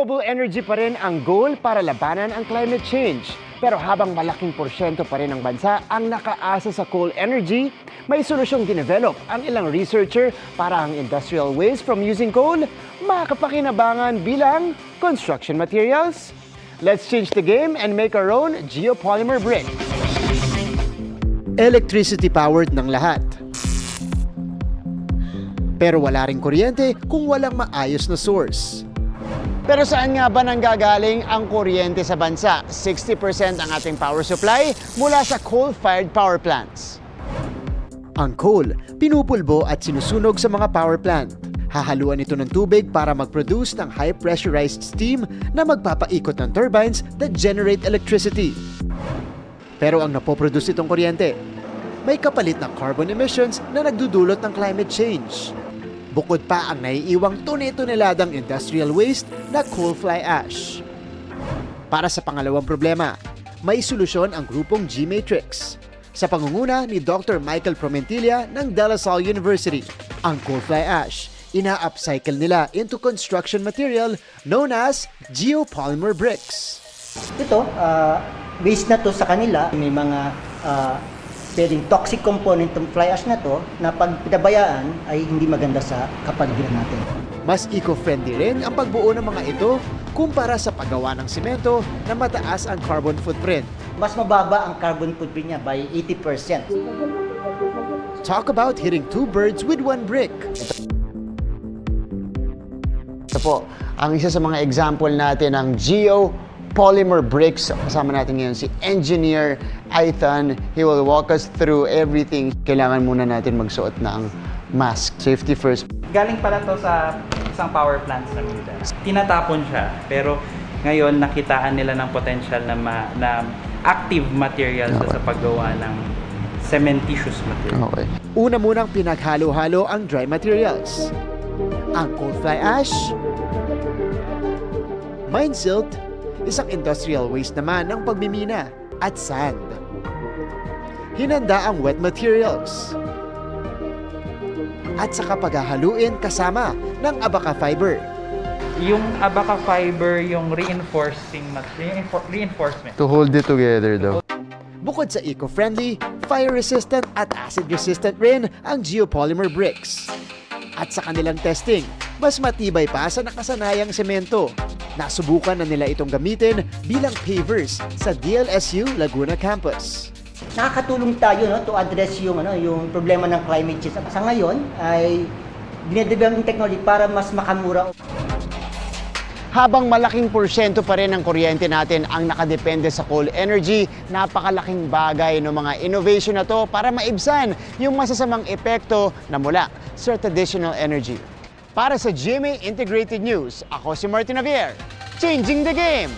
Renewable energy pa rin ang goal para labanan ang climate change. Pero habang malaking porsyento pa rin ng bansa ang nakaasa sa coal energy, may solusyong dinevelop ang ilang researcher para ang industrial waste from using coal makapakinabangan bilang construction materials. Let's change the game and make our own geopolymer brick. Electricity-powered ng lahat. Pero wala ring kuryente kung walang maayos na source. Pero saan nga ba nanggagaling ang kuryente sa bansa? 60% ang ating power supply mula sa coal-fired power plants. Ang coal, pinupulbo at sinusunog sa mga power plant. Hahaluan ito ng tubig para mag-produce ng high-pressurized steam na magpapaikot ng turbines that generate electricity. Pero ang napoproduce itong kuryente, may kapalit na carbon emissions na nagdudulot ng climate change. Bukod pa ang naiiwang tone-toneladang industrial waste na coal fly ash. Para sa pangalawang problema, may solusyon ang grupong G-Matrix. Sa pangunguna ni Dr. Michael Promentilla ng De La Salle University, ang coal fly ash, ina-upcycle nila into construction material known as geopolymer bricks. Ito, waste na to sa kanila. May mga pwedeng toxic component ng fly ash na to na pag pinabayaan ay hindi maganda sa kapaligiran natin. Mas eco-friendly rin ang pagbuo ng mga ito kumpara sa paggawa ng simento na mataas ang carbon footprint. Mas mababa ang carbon footprint niya by 80%. Talk about hitting two birds with one brick. Ito po, ang isa sa mga example natin ng geopolymer bricks. Kasama natin ngayon si Engineer Ethan. He will walk us through everything. Kailangan muna natin magsuot ng mask. Safety first. Galing pala to sa isang power plant sa Manila. Tinatapon siya, pero ngayon nakitaan nila ng potential na active material sa paggawa ng cementitious material. Okay. Una munang pinaghalo-halo ang dry materials. Ang coal fly ash, mine silt, isang industrial waste naman ng pagmimina, at sand. Hinanda ang wet materials. At saka paghahaluin kasama ng abaca fiber. Yung abaca fiber, yung reinforcement. To hold it together daw. Bukod sa eco-friendly, fire-resistant at acid-resistant rin ang geopolymer bricks. At sa kanilang testing, mas matibay pa sa nakasanayang semento. Nasubukan na nila itong gamitin bilang pavers sa DLSU Laguna Campus. Nakakatulong tayo to address yung problema ng climate change. Sa ngayon ay dinedevelop ng technology para mas makamura. Habang malaking porsyento pa rin ng kuryente natin ang nakadepende sa coal energy, napakalaking bagay ng mga innovation na to para maibsan yung masasamang epekto na mula sa traditional energy. Para sa GMA Integrated News, ako si Martin Javier, changing the game!